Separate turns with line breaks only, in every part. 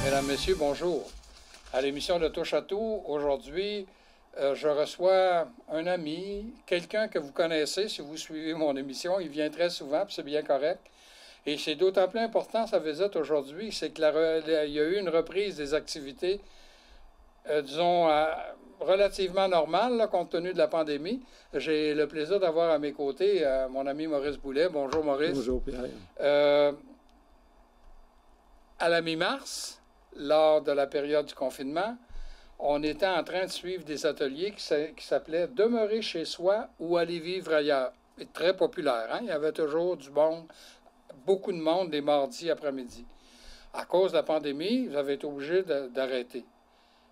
Mesdames, Messieurs, bonjour. À l'émission de Touche à tout, aujourd'hui, je reçois un ami, quelqu'un que vous connaissez si vous suivez mon émission. Il vient très souvent, puis c'est bien correct. Et c'est d'autant plus important sa visite aujourd'hui, c'est qu'il y a eu une reprise des activités, disons, relativement normales, là, compte tenu de la pandémie. J'ai le plaisir d'avoir à mes côtés mon ami Maurice Boulet. Bonjour, Maurice.
Bonjour, Pierre.
À la mi-mars, lors de la période du confinement, on était en train de suivre des ateliers qui s'appelaient « Demeurer chez soi ou aller vivre ailleurs ». Très populaire, hein? Il y avait toujours du bon, beaucoup de monde les mardis après-midi. À cause de la pandémie, vous avez été obligé d'arrêter.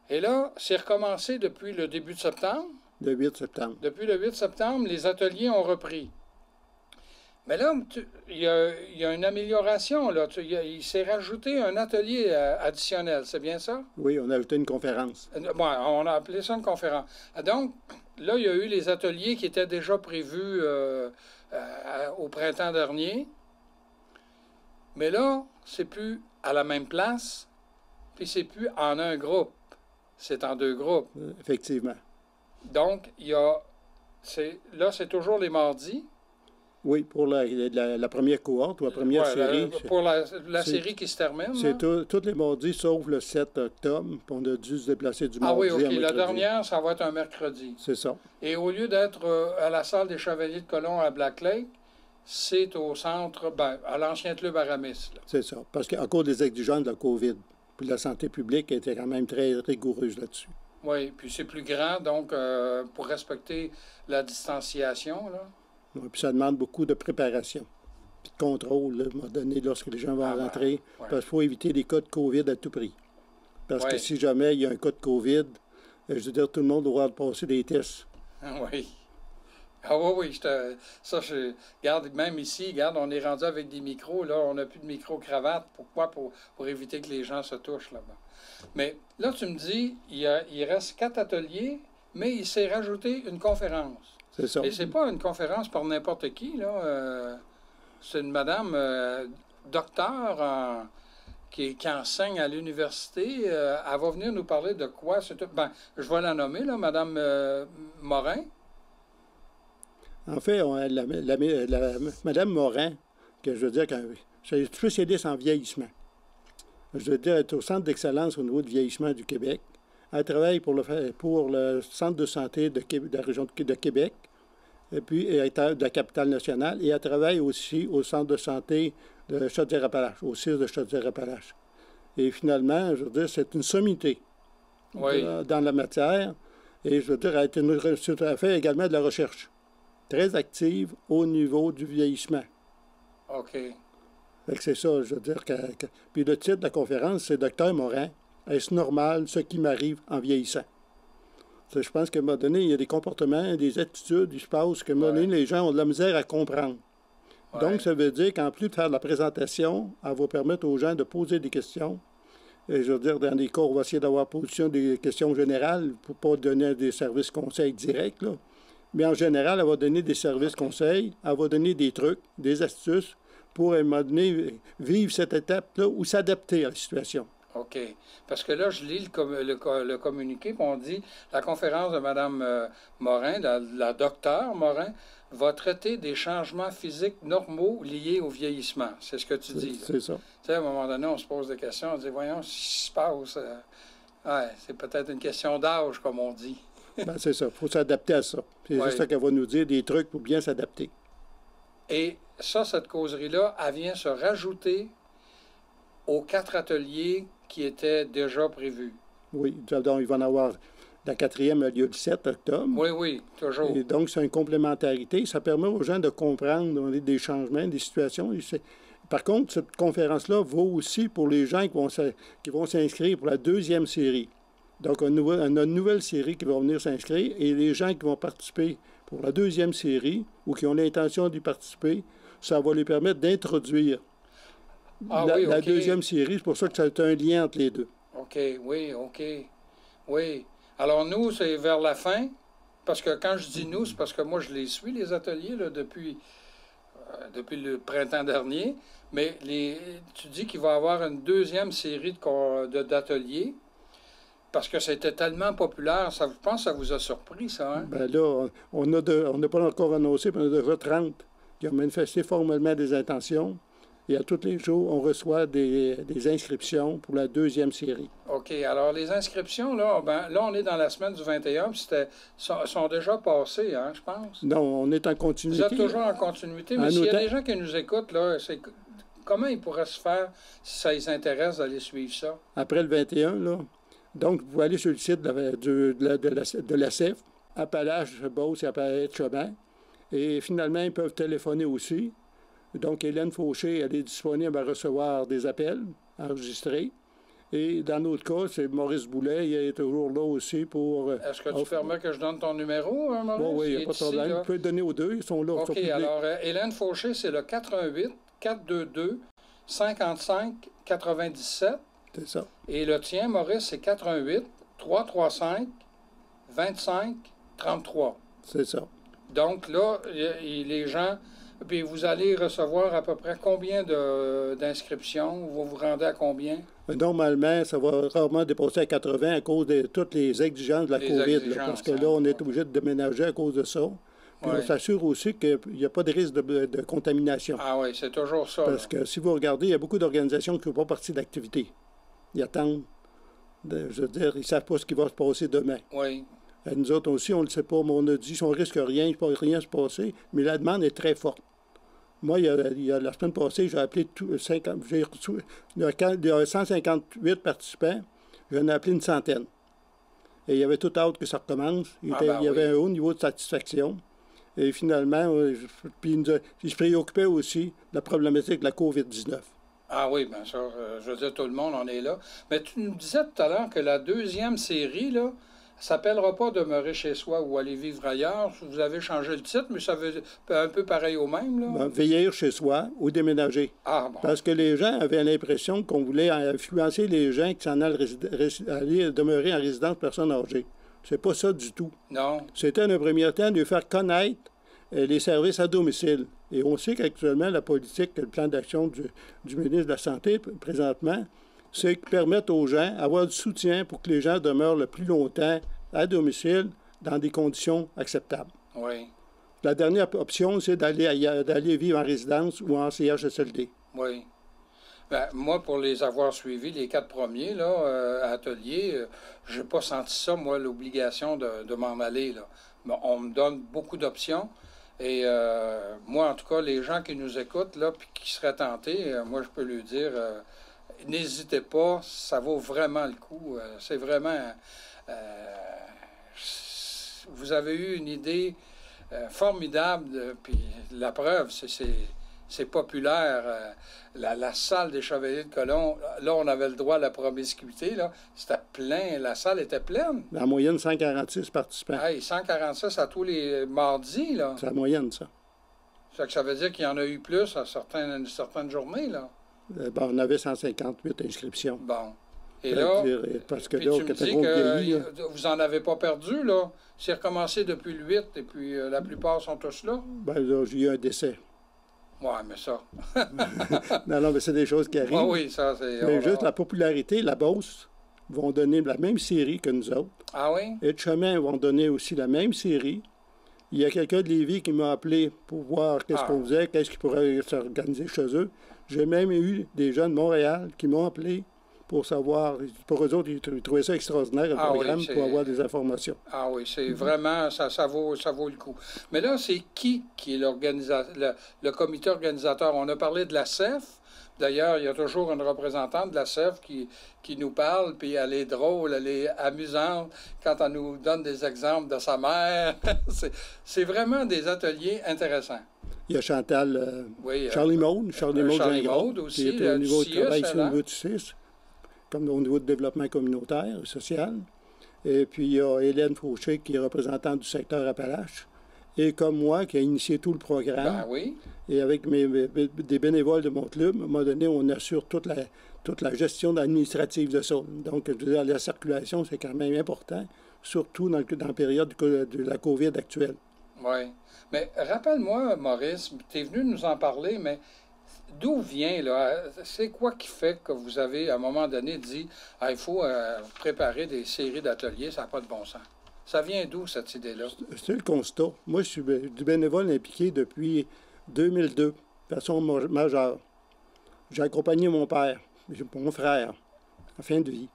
Et là, c'est recommencé depuis le début de septembre.
Le 8 septembre.
Depuis le 8 septembre, les ateliers ont repris. Mais là, il y a une amélioration. Là. Il s'est rajouté un atelier additionnel, c'est bien ça?
Oui, on a ajouté une conférence.
Bon, on a appelé ça une conférence. Donc, là, il y a eu les ateliers qui étaient déjà prévus au printemps dernier. Mais là, c'est plus à la même place, puis c'est plus en un groupe. C'est en deux groupes.
Effectivement.
Donc, là, c'est toujours les mardis.
Oui, pour la première cohorte ou la première série.
Pour la série qui se termine.
C'est tous les mardis, sauf le 7 octobre. On a dû se déplacer du mardi
à mercredi. Ah oui, OK. La dernière, ça va être un mercredi.
C'est ça.
Et au lieu d'être à la salle des Chevaliers de Colomb à Black Lake, c'est au centre, à l'ancien club Aramis.
C'est ça. Parce qu'à cause des exigences de la COVID, puis la santé publique était quand même très rigoureuse là-dessus.
Oui, puis c'est plus grand, donc pour respecter la distanciation, là.
Oui, puis ça demande beaucoup de préparation, puis de contrôle, là, à un moment donné, lorsque les gens vont rentrer.
Ouais.
Parce qu'il faut éviter les cas de COVID à tout prix. Parce que si jamais il y a un cas de COVID, je veux dire, tout le monde doit passer des tests.
Oui. Ah oui, regarde, même ici, regarde, on est rendu avec des micros, là, on n'a plus de micro-cravate. Pourquoi? Pour éviter que les gens se touchent là-bas. Mais là, tu me dis, il reste 4 ateliers, mais il s'est rajouté une conférence.
C'est ça.
Et c'est pas une conférence par n'importe qui, là. C'est une madame docteur qui enseigne à l'université. Elle va venir nous parler de quoi? Je vais la nommer, là, madame Morin.
En fait, Mme Morin, que je veux dire, c'est spécialiste en vieillissement. Je veux dire, elle est au Centre d'excellence au niveau du vieillissement du Québec. Elle travaille pour le Centre de santé de la région de Québec, et puis elle est de la capitale nationale, et elle travaille aussi au Centre de santé de Chaudière-Appalaches, au CIS de Chaudière-Appalaches. Et finalement, je veux dire, c'est une sommité dans la matière, et je veux dire, elle fait également de la recherche très active au niveau du vieillissement.
OK.
C'est ça, je veux dire. Puis le titre de la conférence, c'est « Docteur Morin, est-ce normal ce qui m'arrive en vieillissant? » Je pense qu'à un moment donné, il y a des comportements, des attitudes, il se passe qu'à un moment donné, les gens ont de la misère à comprendre. Ouais. Donc, ça veut dire qu'en plus de faire de la présentation, elle va permettre aux gens de poser des questions. Et je veux dire, dans des cas, on va essayer d'avoir position des questions générales pour ne pas donner des services conseils directs, là. Mais en général, elle va donner des services conseils, elle va donner des trucs, des astuces pour, à un moment donné, vivre cette étape-là ou s'adapter à la situation.
OK. Parce que là, je lis le communiqué, puis on dit la conférence de Mme Morin, la docteure Morin, va traiter des changements physiques normaux liés au vieillissement. C'est ce que tu dis.
C'est ça.
Tu sais, à un moment donné, on se pose des questions, on se dit, voyons, ce qui se passe. C'est peut-être une question d'âge, comme on dit.
C'est ça, il faut s'adapter à ça. C'est juste ça qu'elle va nous dire, des trucs pour bien s'adapter.
Et ça, cette causerie-là, elle vient se rajouter aux 4 ateliers qui étaient déjà prévus.
Oui, donc il va en avoir la 4e a lieu le 7 octobre.
Oui, toujours.
Et donc, c'est une complémentarité. Ça permet aux gens de comprendre des changements, des situations. Par contre, cette conférence-là vaut aussi pour les gens qui vont s'inscrire pour la 2e série. Donc, on a une nouvelle série qui va venir s'inscrire et les gens qui vont participer pour la 2e série ou qui ont l'intention d'y participer, ça va les permettre d'introduire la 2e série. C'est pour ça que ça a un lien entre les deux.
OK. Oui. Alors, nous, c'est vers la fin, parce que quand je dis nous, c'est parce que moi, je les suis, les ateliers, là, depuis depuis le printemps dernier, mais tu dis qu'il va y avoir une deuxième série d'ateliers parce que c'était tellement populaire. Ça, je pense que ça vous a surpris, ça, hein?
Ben là, on n'a pas encore annoncé, mais on a déjà 30 qui ont manifesté formellement des intentions. Et à tous les jours, on reçoit des inscriptions pour la deuxième série.
OK. Alors, les inscriptions, là, là, on est dans la semaine du 21, puis sont déjà passées, hein, je pense.
Non, on est en continuité.
Vous êtes toujours en continuité, mais s'il y a des gens qui nous écoutent, là, comment ils pourraient se faire si ça les intéresse d'aller suivre ça?
Après le 21, là, donc, vous pouvez aller sur le site de la CEF, Appalaches, Beauce et Appalaches-Chemin. Et finalement, ils peuvent téléphoner aussi. Donc, Hélène Fauché, elle est disponible à recevoir des appels enregistrés. Et dans notre cas, c'est Maurice Boulet, il est toujours là aussi pour...
Est-ce que tu permets que je donne ton numéro, hein, Maurice?
Oui, il n'y a pas de problème. Vous pouvez le donner aux deux, ils sont là.
OK, alors, Hélène Fauché, c'est le 418-422-55-97.
C'est ça.
Et le tien, Maurice, c'est 418-335-25-33.
C'est ça.
Donc, là, les gens... Puis vous allez recevoir à peu près combien d'inscriptions? Vous vous rendez à combien?
Normalement, ça va rarement dépasser à 80 à cause de toutes les exigences de la COVID. Parce que là, on est obligé de déménager à cause de ça. Puis on s'assure aussi qu'il n'y a pas de risque de contamination.
Ah oui, c'est toujours ça.
Parce que si vous regardez, il y a beaucoup d'organisations qui ne font pas partie d'activité. Ils attendent. Je veux dire, ils ne savent pas ce qui va se passer demain.
Oui.
Et nous autres aussi, on ne le sait pas, mais on a dit si on risque rien, il ne peut rien se passer. Mais la demande est très forte. Moi, il y a la semaine passée, j'ai appelé il y a 158 participants, j'en ai appelé une centaine. Et il y avait tout hâte que ça recommence. Il y avait un haut niveau de satisfaction. Et finalement, il se préoccupait aussi de la problématique de la COVID-19.
Ah oui, bien sûr. Je veux dire, tout le monde en est là. Mais tu nous disais tout à l'heure que la deuxième série, là, s'appellera pas Demeurer chez soi ou Aller vivre ailleurs. Vous avez changé le titre, mais ça veut un peu pareil au même, là.
Ben, vieillir chez soi ou déménager.
Ah, bon.
Parce que les gens avaient l'impression qu'on voulait influencer les gens qui s'en allaient aller demeurer en résidence personnes âgées. C'est pas ça du tout.
Non.
C'était un premier temps de faire connaître les services à domicile. Et on sait qu'actuellement, la politique, le plan d'action du ministre de la Santé, présentement, c'est permettre aux gens d'avoir du soutien pour que les gens demeurent le plus longtemps à domicile dans des conditions acceptables.
Oui.
La dernière option, c'est d'aller vivre en résidence ou en CHSLD.
Oui. Ben, moi, pour les avoir suivis, les 4 premiers là, ateliers, je n'ai pas senti ça, moi, l'obligation de m'en aller. Là. Mais on me donne beaucoup d'options. Et moi, en tout cas, les gens qui nous écoutent, là, puis qui seraient tentés, moi, je peux leur dire... n'hésitez pas, ça vaut vraiment le coup. C'est vraiment... vous avez eu une idée formidable, puis la preuve, c'est populaire. La salle des Chevaliers de Colomb, là, on avait le droit à la promiscuité, là. C'était plein, la salle était pleine.
En moyenne, 146 participants.
Hey, 146 à tous les mardis, là.
C'est la moyenne, ça.
Ça veut dire qu'il y en a eu plus à certaines journées, là.
Ben, on avait 158 inscriptions.
Bon. Et là,
parce que
puis
là,
tu me dis que vous n'en avez pas perdu, là. C'est recommencé depuis le 8, et puis la plupart sont tous là.
Ben là, j'ai eu un décès.
Oui, mais ça...
non, mais c'est des choses qui arrivent.
Ah oui, ça, c'est...
Mais juste la popularité, la Beauce vont donner la même série que nous autres.
Ah oui?
Et de Chemin vont donner aussi la même série. Il y a quelqu'un de Lévis qui m'a appelé pour voir qu'est-ce qu'on faisait, qu'est-ce qui pourrait s'organiser chez eux. J'ai même eu des gens de Montréal qui m'ont appelé pour savoir, pour eux autres, ils trouvaient ça extraordinaire, le programme, pour avoir des informations.
Ah oui, c'est vraiment, ça vaut le coup. Mais là, c'est qui est le comité organisateur? On a parlé de la CEF. D'ailleurs, il y a toujours une représentante de la CEF qui nous parle, puis elle est drôle, elle est amusante quand elle nous donne des exemples de sa mère. C'est vraiment des ateliers intéressants.
Il y a Chantal, Charlie Maude aussi, qui est au niveau du travail ici, au niveau du CIS, comme au niveau du développement communautaire et social. Et puis, il y a Hélène Fauché, qui est représentante du secteur Appalaches, et comme moi, qui a initié tout le programme.
Ben oui.
Et avec des bénévoles de mon club, à un moment donné, on assure toute la gestion administrative de ça. Donc, je veux dire, la circulation, c'est quand même important, surtout dans la période de la COVID actuelle.
Oui. Mais rappelle-moi, Maurice, tu es venu nous en parler, mais d'où vient, là? C'est quoi qui fait que vous avez, à un moment donné, dit ah, il faut préparer des séries d'ateliers, ça n'a pas de bon sens? Ça vient d'où, cette idée-là?
C'est le constat. Moi, je suis du bénévole impliqué depuis 2002, de façon majeure. J'ai accompagné mon père, mon frère, en fin de vie.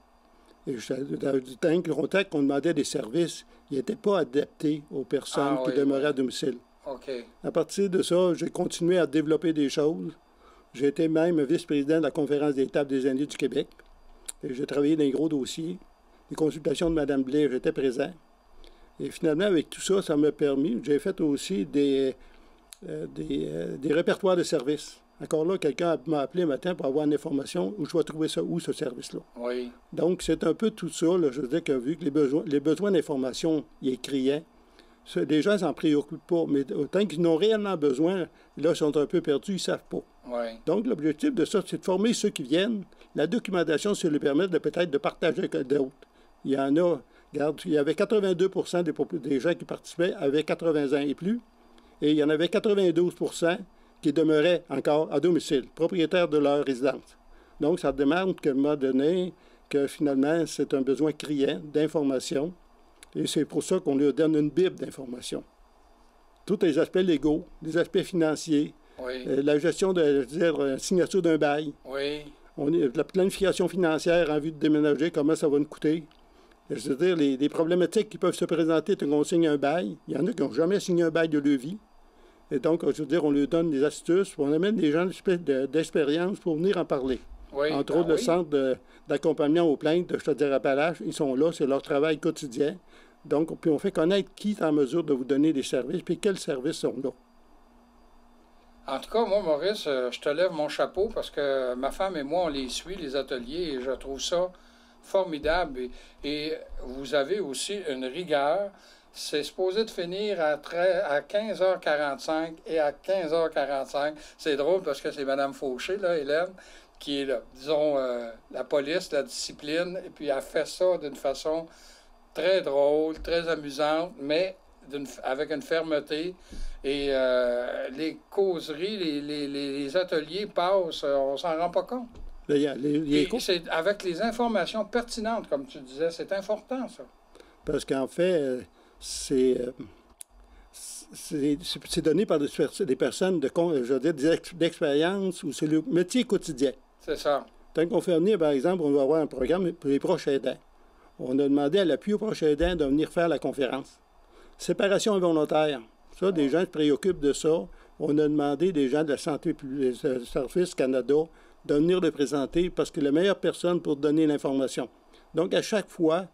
Et du temps longtemps qu'on demandait des services, ils n'étaient pas adaptés aux personnes qui demeuraient à domicile.
OK.
À partir de ça, j'ai continué à développer des choses. J'ai été même vice-président de la Conférence des tables des aînés du Québec. Et j'ai travaillé dans les gros dossiers. Les consultations de Mme Blais, j'étais présent. Et finalement, avec tout ça, ça m'a permis. J'ai fait aussi des répertoires de services. Encore là, quelqu'un m'a appelé un matin pour avoir une information où je vais trouver ça, où ce service-là.
Oui.
Donc, c'est un peu tout ça. Là, je veux dire que vu que les besoins d'information, ils est criant, les gens ne s'en préoccupent pas. Mais autant qu'ils n'ont réellement besoin, là, ils sont un peu perdus, ils ne savent pas.
Oui.
Donc, l'objectif de ça, c'est de former ceux qui viennent. La documentation, c'est leur permettre de peut-être de partager avec d'autres. Il y en a, regarde, il y avait 82 des gens qui participaient avaient 80 ans et plus. Et il y en avait 92 qui demeuraient encore à domicile, propriétaires de leur résidence. Donc, ça demande qu'à un moment donné, que finalement, c'est un besoin criant d'information. Et c'est pour ça qu'on leur donne une bible d'information. Tous les aspects légaux, les aspects financiers,
Oui.
la gestion de, je veux dire, la signature d'un bail,
Oui.
la planification financière en vue de déménager, comment ça va nous coûter. Je veux dire, les problématiques qui peuvent se présenter quand on signe un bail, il y en a qui n'ont jamais signé un bail de leur vie. Et donc, je veux dire, on leur donne des astuces, on amène des gens d'expérience pour venir en parler.
Oui.
Entre autres, le centre d'accompagnement aux plaintes de Chaudière-Appalaches, ils sont là, c'est leur travail quotidien. Donc, puis on fait connaître qui est en mesure de vous donner des services, puis quels services sont là.
En tout cas, moi, Maurice, je te lève mon chapeau parce que ma femme et moi, on les suit, les ateliers, et je trouve ça formidable. Et vous avez aussi une rigueur. C'est supposé de finir à 15h45 et à 15h45. C'est drôle parce que c'est Mme Fauché, là, Hélène, qui est, là, disons, la police, la discipline, et puis elle fait ça d'une façon très drôle, très amusante, mais avec une fermeté. Et les causeries, les ateliers passent, on s'en rend pas compte. C'est avec les informations pertinentes, comme tu disais, c'est important, ça.
Parce qu'en fait, c'est donné par des personnes d'expérience ou c'est le métier quotidien.
C'est ça.
Tant qu'on fait venir, par exemple, on va avoir un programme pour les proches aidants. On a demandé à l'appui aux proches aidants de venir faire la conférence. Séparation involontaire. Ça, des gens se préoccupent de ça. On a demandé des gens de la Santé publique, Service Canada, de venir le présenter parce que la meilleure personne pour donner l'information. Donc, à chaque fois,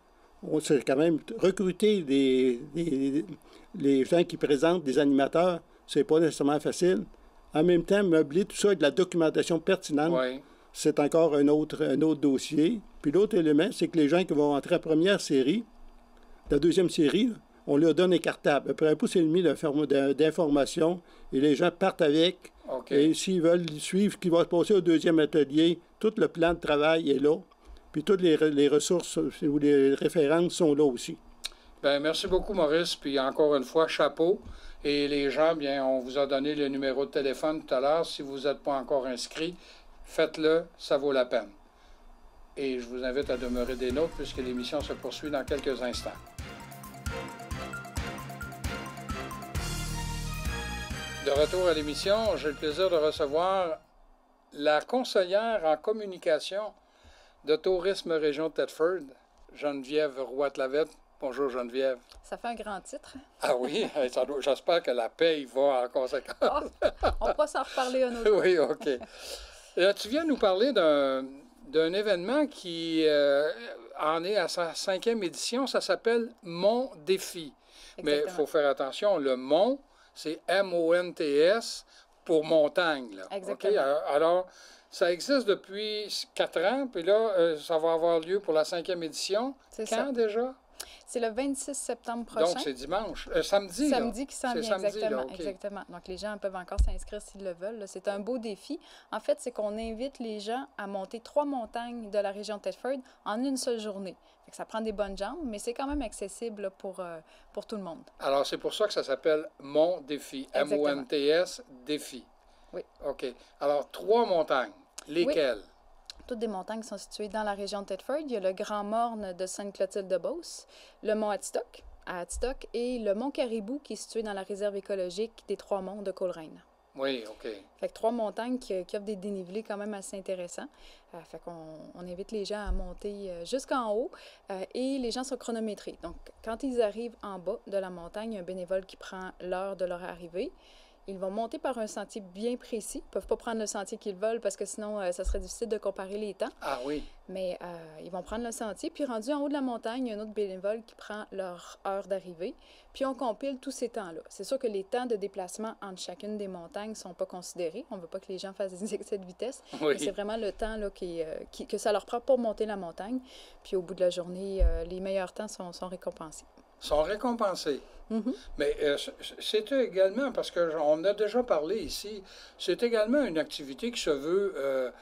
on s'est quand même recruter les gens qui présentent, des animateurs, c'est pas nécessairement facile. En même temps, meubler tout ça avec de la documentation pertinente,
Oui.
c'est encore un autre dossier. Puis l'autre élément, c'est que les gens qui vont entrer en première série, la deuxième série, là, on leur donne un cartable. Après un pouce et demi d'informations et les gens partent avec.
Okay.
Et s'ils veulent suivre ce qui va se passer au deuxième atelier, tout le plan de travail est là. Puis toutes les ressources ou les références sont là aussi.
Bien, merci beaucoup, Maurice. Puis encore une fois, chapeau. Et les gens, bien, on vous a donné le numéro de téléphone tout à l'heure. Si vous n'êtes pas encore inscrit, faites-le, ça vaut la peine. Et je vous invite à demeurer des nôtres puisque l'émission se poursuit dans quelques instants. De retour à l'émission, j'ai le plaisir de recevoir la conseillère en communication de Tourisme Région Thetford, Geneviève Roy-Lavette. Bonjour Geneviève.
Ça fait un grand titre.
Ah oui, j'espère que la paye va en conséquence.
On va s'en reparler un autre.
Oui, OK. Là, tu viens nous parler d'un événement qui en est à sa 5e édition. Ça s'appelle Mont Défi. Exactement. Mais il faut faire attention, le Mont, c'est M-O-N-T-S pour montagne. Là.
Exactement.
Okay? Alors, ça existe depuis 4 ans, puis là, ça va avoir lieu pour la 5e édition.
C'est
Quand
ça.
déjà?
C'est le 26 septembre prochain.
Donc, c'est dimanche. Samedi, là.
Samedi qui s'en
C'est
vient,
samedi,
exactement.
là, OK.
Exactement. Donc, les gens peuvent encore s'inscrire s'ils le veulent, là. C'est un beau défi. En fait, c'est qu'on invite les gens à monter 3 montagnes de la région de Thetford en une seule journée. Fait que ça prend des bonnes jambes, mais c'est quand même accessible là, pour tout le monde.
Alors, c'est pour ça que ça s'appelle Mont Défi.
Exactement.
M-O-N-T-S, Défi.
Oui.
OK. Alors, 3 montagnes. Lesquelles?
Toutes des montagnes sont situées dans la région de Thetford. Il y a le Grand Morne de Sainte-Clotilde-de-Beauce, le mont Hadstock, à Hadstock, et le mont Caribou, qui est situé dans la réserve écologique des Trois-Monts de Coleraine.
Oui, OK.
Fait que 3 montagnes qui offrent des dénivelés quand même assez intéressants. Fait qu'on invite les gens à monter jusqu'en haut et les gens sont chronométrés. Donc, quand ils arrivent en bas de la montagne, il y a un bénévole qui prend l'heure de leur arrivée. Ils vont monter par un sentier bien précis. Ils ne peuvent pas prendre le sentier qu'ils veulent parce que sinon, ça serait difficile de comparer les temps.
Ah oui.
Mais ils vont prendre le sentier. Puis rendu en haut de la montagne, il y a un autre bénévole qui prend leur heure d'arrivée. Puis on compile tous ces temps-là. C'est sûr que les temps de déplacement entre chacune des montagnes ne sont pas considérés. On ne veut pas que les gens fassent des excès de vitesse.
Oui.
Mais c'est vraiment le temps là, que ça leur prend pour monter la montagne. Puis au bout de la journée, les meilleurs temps sont récompensés.
Sont récompensés.
Mhm.
Mais c'est également, parce qu'on a déjà parlé ici, c'est également une activité qui se veut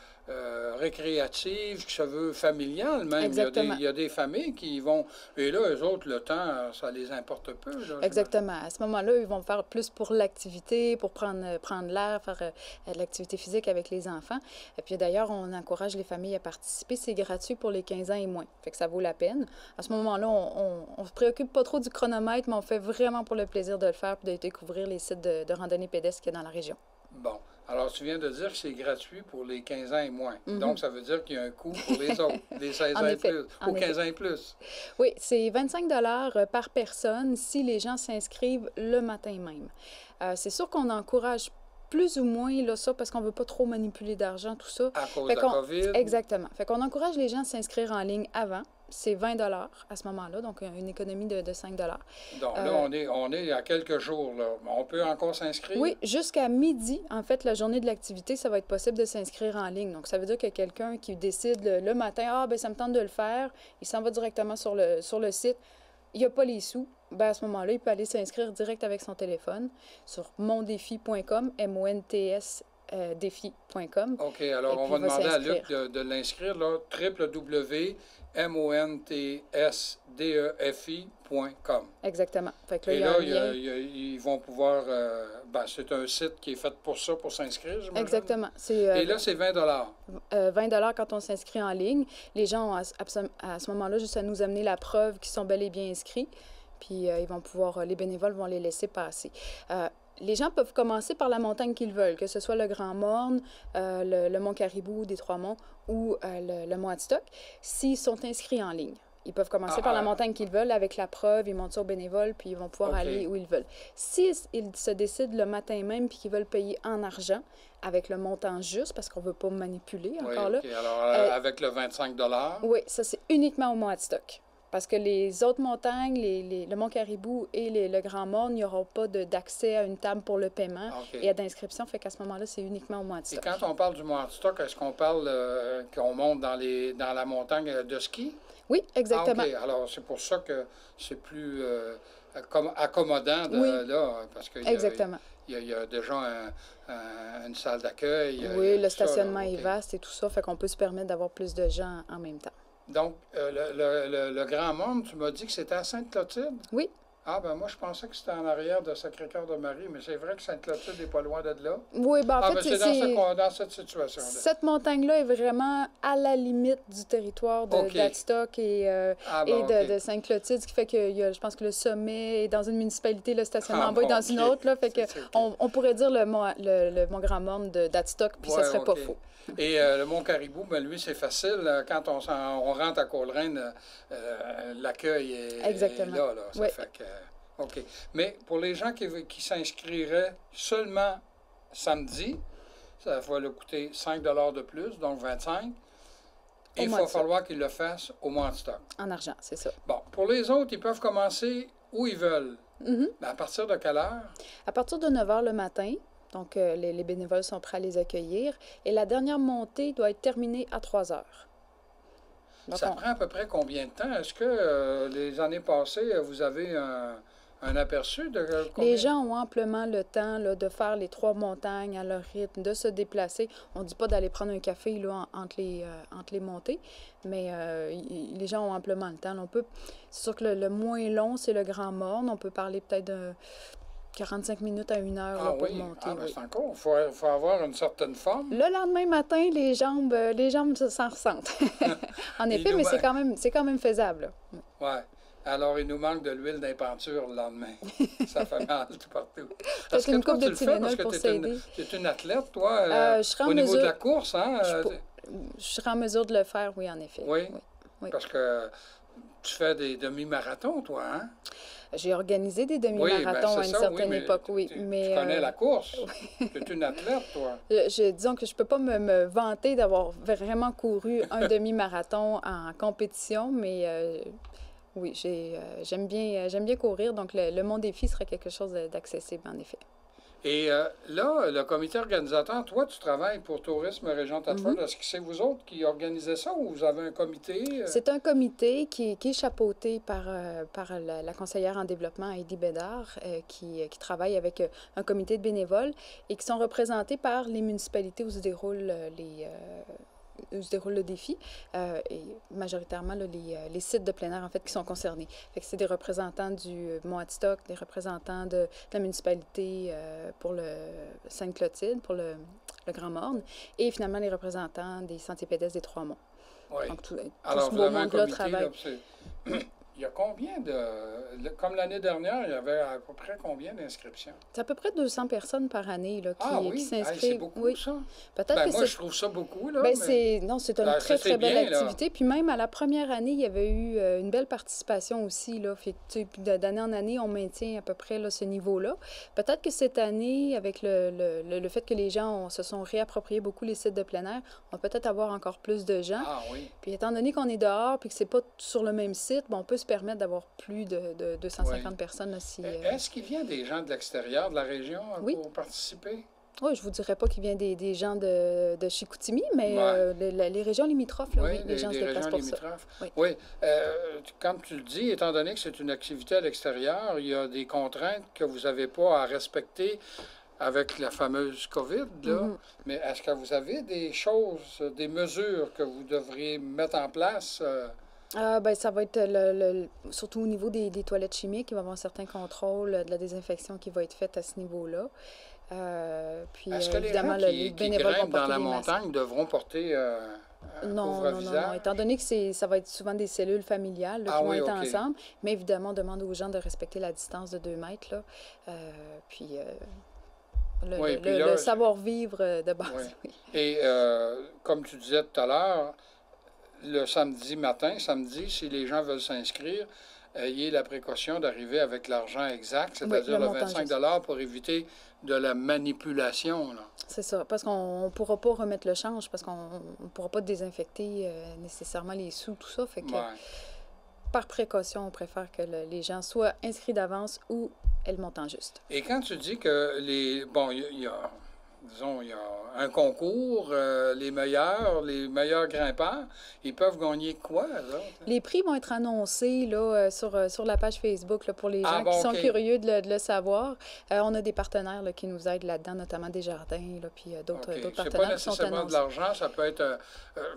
récréative, qui se veut familiale même.
Exactement.
Il y a des familles qui vont... Et là, eux autres, le temps, ça les importe peu. Là,
Exactement. À ce moment-là, ils vont faire plus pour l'activité, pour prendre l'air, faire de l'activité physique avec les enfants. Et puis d'ailleurs, on encourage les familles à participer. C'est gratuit pour les 15 ans et moins. Fait que ça vaut la peine. À ce moment-là, on se préoccupe pas trop du chronomètre, mais on fait vraiment pour le plaisir de le faire et de découvrir les sites de randonnée pédestre qu'il y a dans la région.
Bon. Alors, tu viens de dire que c'est gratuit pour les 15 ans et moins.
Mhm.
Donc, ça veut dire qu'il y a un coût pour les autres, les 16
En
ans
effet,
et plus,
en
ou
effet.
15 ans et plus.
Oui, c'est 25 $ par personne si les gens s'inscrivent le matin même. C'est sûr qu'on encourage plus ou moins là, ça parce qu'on ne veut pas trop manipuler d'argent, tout ça.
À cause
Fait
de la
qu'on-
COVID.
Exactement. Fait qu'on encourage les gens à s'inscrire en ligne avant. C'est 20 $ à ce moment-là, donc une économie de 5 $.
Donc là, on est à quelques jours. Là. On peut encore s'inscrire?
Oui, jusqu'à midi, en fait, la journée de l'activité, ça va être possible de s'inscrire en ligne. Donc, ça veut dire que quelqu'un qui décide le matin, ah, ben ça me tente de le faire, il s'en va directement sur le site, il n'y a pas les sous, ben à ce moment-là, il peut aller s'inscrire direct avec son téléphone sur mondéfi.com, M-O-N-T-S, défi.com.
OK, alors
Et
on
puis,
va
il va
demander à Luc
s'inscrire.
de l'inscrire, là, www.montsdefi.com.
Exactement. Fait que là,
Et
il y a
là,
un lien.
ils vont pouvoir... ben, c'est un site qui est fait pour ça, pour s'inscrire, j'imagine.
Exactement. C'est
Et là, c'est 20
20 $ quand on s'inscrit en ligne. Les gens ont à ce moment-là juste à nous amener la preuve qu'ils sont bel et bien inscrits. Puis ils vont pouvoir, les bénévoles vont les laisser passer. Les gens peuvent commencer par la montagne qu'ils veulent, que ce soit le Grand Morne, le mont Caribou des Trois-Monts ou le mont Hadstock, s'ils sont inscrits en ligne. Ils peuvent commencer par la montagne qu'ils veulent avec la preuve, ils montent ça aux bénévoles, puis ils vont pouvoir
OK.
aller où ils veulent. S'ils se décident le matin même puis qu'ils veulent payer en argent, avec le montant juste, parce qu'on ne veut pas manipuler
Oui,
encore là,
OK. Alors, avec le 25
oui, ça c'est uniquement au mont Hadstock. Parce que les autres montagnes, le mont Caribou et le Grand Morne, il n'y aura pas d'accès à une table pour le paiement
OK.
et à d'inscription. Fait qu'à ce moment-là, c'est uniquement au mont
Et
Hadstock.
quand on parle du Mont Hadstock, est-ce qu'on parle qu'on monte dans la montagne de ski?
Oui, exactement.
Ah, OK. Alors, c'est pour ça que c'est plus accommodant
Oui.
là, parce qu'il
Exactement.
y a déjà une salle d'accueil. il y
Oui,
a
le
tout ça, là.
stationnement est
OK.
vaste et tout ça. Fait qu'on peut se permettre d'avoir plus de gens en même temps.
Donc, le Grand Monde, tu m'as dit que c'était à Sainte-Clotilde?
Oui.
Ah, ben moi, je pensais que c'était en arrière de Sacré-Cœur de Marie, mais c'est vrai que Sainte-Clotilde n'est pas loin de là.
Oui, ben en
Ah,
fait,
ben c'est dans cette situation-là.
cette montagne-là est vraiment à la limite du territoire
OK.
d'Hadstock et
bon, OK.
de Sainte-Clotilde, ce qui fait que je pense que le sommet est dans une municipalité, le stationnement
Ah,
en bas est
bon,
dans une
OK.
autre. Là, fait que
C'est OK.
on pourrait dire le Mont Grand Morne d'Hadstock, puis ça
Ouais,
serait pas
OK.
faux.
Et le Mont Caribou, ben lui, c'est facile. Quand on rentre à Coleraine, l'accueil est
Exactement.
là. Ça
Oui.
fait que... OK. Mais pour les gens qui s'inscriraient seulement samedi, ça va leur coûter 5 $ de plus, donc 25. Et il
Mont
va
Hadstock.
falloir qu'ils le fassent au Mont Hadstock.
En argent, c'est ça.
Bon, pour les autres, ils peuvent commencer où ils veulent.
Mhm.
Ben, à partir de quelle heure?
À partir de 9 h le matin, donc les bénévoles sont prêts à les accueillir, et la dernière montée doit être terminée à 3 h. Donc,
Ça prend à peu près combien de temps? Est-ce que les années passées, vous avez un aperçu de combien?
les gens ont amplement le temps là, de faire les 3 montagnes à leur rythme, de se déplacer. On ne dit pas d'aller prendre un café là, entre les montées, mais les gens ont amplement le temps. Là, c'est sûr que le moins long, c'est le Grand Morne. On peut parler peut-être de 45 minutes à 1 heure là, pour
Oui.
monter.
Ah, ben
Oui.
c'est encore. Il faut avoir une certaine forme.
Le lendemain matin, les jambes s'en ressentent. En
Il
effet,
nous
mais
manque-
c'est quand même faisable. Là.
Ouais. Alors, il nous manque de l'huile d'impenture le lendemain. Ça fait mal tout partout.
Peut-être
Est-ce que
une
toi,
coupe
tu
de
le fais parce
Tylenol
que
pour
tu
s'aider.
es une athlète, toi,
Je serai en
au niveau de
mesure,
la course, hein?
je serai en mesure de le faire, oui, en effet.
Oui,
Oui.
parce que tu fais des demi-marathons, toi, hein?
J'ai organisé des
Oui, ben
demi-marathons à
c'est
une
ça, oui,
certaine
mais
époque, oui.
tu
Mais
connais la course. Tu es une athlète, toi.
disons que je ne peux pas me vanter d'avoir vraiment couru un demi-marathon en compétition, mais oui, j'aime bien courir, donc le Mont Défi serait quelque chose d'accessible, en effet.
Et là, le comité organisateur, toi, tu travailles pour Tourisme Région Thetford. Est-ce que c'est vous autres qui organisez ça ou vous avez un comité?
C'est un comité qui est chapeauté par la conseillère en développement, Heidi Bédard, qui travaille avec un comité de bénévoles et qui sont représentés par les municipalités où se déroule le défi, et majoritairement là, les sites de plein air en fait qui sont concernés. Fait que c'est des représentants du Mont Adstock, des représentants de la municipalité pour le Sainte-Clotilde, pour le Grand Morne, et finalement les représentants des sentiers pédestres des Trois-Monts.
Oui.
Donc, tout
Alors,
ce
vous
beau
avez un
monde-là
comité,
travaille.
là, il y a combien comme l'année dernière, il y avait à peu près combien d'inscriptions?
C'est à peu près 200 personnes par année là, qui
c'est
s'inscrivent.
beaucoup,
Oui.
ça.
Peut-être
Ben,
que
moi,
c'est
je trouve ça beaucoup, là,
ben,
mais...
c'est une
Ben,
très,
c'est
très belle
bien, là.
activité. Puis même à la première année, il y avait eu une belle participation aussi. Là. Fait que, tu sais, puis d'année en année, on maintient à peu près là, ce niveau-là. Peut-être que cette année, avec le fait que les gens se sont réappropriés beaucoup les sites de plein air, on va peut-être avoir encore plus de gens.
Ah oui.
Puis étant donné qu'on est dehors puis que c'est pas sur le même site, on peut se permettre d'avoir plus de 250
Oui.
personnes. Là,
Est-ce qu'il vient des gens de l'extérieur de la région
Oui.
pour participer?
Oui, je vous dirais pas qu'il vient des gens de Chicoutimi, mais
Ouais.
les régions limitrophes, là, oui, les gens se
des
déplacent
régions
pour ça.
limitrophes.
Oui.
Oui. Comme tu le dis, étant donné que c'est une activité à l'extérieur, il y a des contraintes que vous n'avez pas à respecter avec la fameuse COVID, là.
Mhm.
Mais est-ce que vous avez des choses, des mesures que vous devriez mettre en place?
Ben, ça va être surtout au niveau des toilettes chimiques, il va y avoir un certain contrôle de la désinfection qui va être faite à ce niveau-là. Puis
Est-ce que les
évidemment,
gens
les
qui
bénévoles vont
grimpent dans
porter
la
des masques.
montagne devront porter un
Non.
couvre-visage?
Étant donné que ça va être souvent des cellules familiales là,
Ah
qui vont
oui,
être
OK.
ensemble, mais évidemment, on demande aux gens de respecter la distance de 2 mètres. Là. Puis
Oui, puis là,
le savoir-vivre de base.
Oui.
Oui.
Et comme tu disais tout à l'heure, le samedi matin, si les gens veulent s'inscrire, ayez la précaution d'arriver avec l'argent exact, c'est-à-dire
le
le
montant
25 pour éviter de la manipulation, là.
C'est ça, parce qu'on ne pourra pas remettre le change, parce qu'on ne pourra pas désinfecter nécessairement les sous, tout ça. Fait que,
Ouais.
par précaution, on préfère que les gens soient inscrits d'avance ou aient le montant juste.
Et quand tu dis que bon, il y a un concours, les meilleurs grimpeurs, ils peuvent gagner quoi, là?
Les prix vont être annoncés là, sur la page Facebook là, pour les gens qui sont
OK.
curieux de le savoir. On a des partenaires là, qui nous aident là-dedans, notamment Desjardins, là, puis d'autres
OK. C'est pas
partenaires qui sont
nécessairement de
annoncés.
l'argent, ça peut être,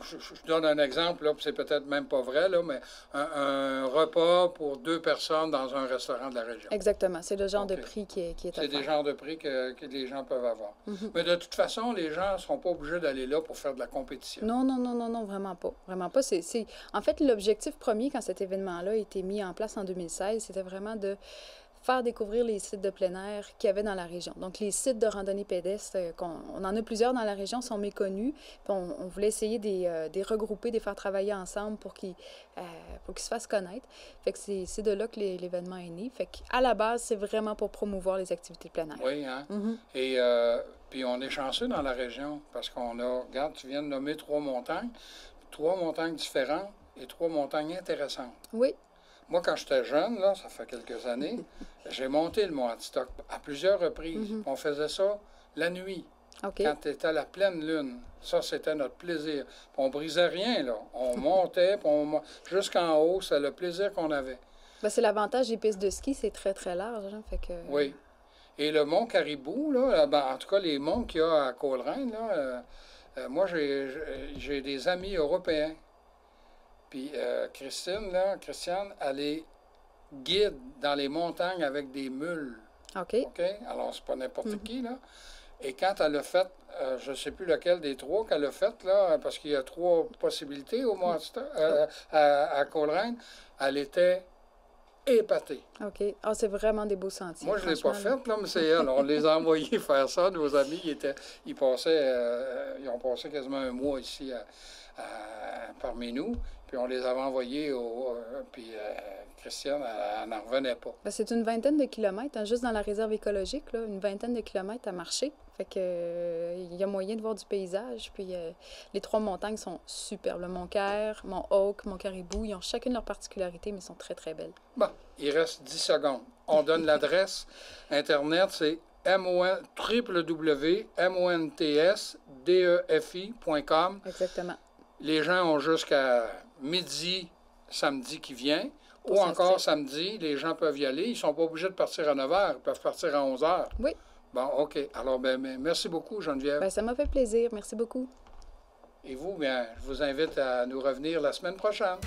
je donne un exemple, là, puis c'est peut-être même pas vrai, là, mais un repas pour 2 personnes dans un restaurant de la région.
Exactement, c'est le genre
OK.
de prix qui est
C'est des
offert.
genres de prix que les gens peuvent avoir.
Mhm.
Mais de toute façon, les gens ne seront pas obligés d'aller là pour faire de la compétition.
Non, vraiment pas. Vraiment pas. En fait, l'objectif premier, quand cet événement-là a été mis en place en 2016, c'était vraiment de faire découvrir les sites de plein air qu'il y avait dans la région. Donc, les sites de randonnée pédestre, on en a plusieurs dans la région, sont méconnus. Puis on voulait essayer de les regrouper, de les faire travailler ensemble pour qu'ils se fassent connaître. Fait que c'est de là que l'événement est né. Fait qu'à la base, c'est vraiment pour promouvoir les activités de plein air.
Oui, hein?
Mhm.
Et puis on est chanceux dans la région parce qu'on a, regarde, tu viens de nommer 3 montagnes différentes et 3 montagnes intéressantes.
Oui.
Moi, quand j'étais jeune, là, ça fait quelques années, j'ai monté le Mont Adstock à plusieurs reprises.
Mhm.
On faisait ça la nuit.
OK.
quand c'était la pleine lune. Ça, c'était notre plaisir. Puis on brisait rien, là. On montait, puis jusqu'en haut, c'est le plaisir qu'on avait.
Ben, c'est l'avantage des pistes de ski, c'est très, très large. Hein, fait que...
Oui. Et le mont Caribou, là, ben, en tout cas, les monts qu'il y a à Coleraine, là, moi, j'ai des amis européens. Puis Christiane, elle est guide dans les montagnes avec des mules.
OK.
OK? Alors, c'est pas n'importe qui, là. Et quand elle a fait, je ne sais plus lequel des trois qu'elle a fait, là, parce qu'il y a 3 possibilités au Monster, à Coleraine, elle était épatée.
OK. Ah, c'est vraiment des beaux sentiers.
Moi, je ne l'ai pas
franchement,
faite, là, mais c'est elle. On les a envoyés faire ça. Nos amis, ils ils ont passé quasiment un mois ici parmi nous. Puis on les avait envoyés puis Christiane, elle n'en revenait pas.
ben, c'est une vingtaine de kilomètres, hein, juste dans la réserve écologique, là, une vingtaine de kilomètres à marcher. Fait que il y a moyen de voir du paysage. Puis les 3 montagnes sont superbes. Le Mont Caire, Mont Hawk, Mont Caribou, ils ont chacune leur particularité, mais sont très, très belles.
Bon, il reste 10 secondes. On donne l'adresse Internet, c'est www.montsdefi.com.
Exactement.
Les gens ont jusqu'à midi, samedi qui vient,
Pour
ou encore
s'inscrire.
samedi, les gens peuvent y aller. Ils ne sont pas obligés de partir à 9 h, ils peuvent partir à 11 h.
Oui.
Bon, OK. Alors, merci beaucoup, Geneviève.
Ben, ça m'a fait plaisir. Merci beaucoup.
Et vous, bien, je vous invite à nous revenir la semaine prochaine.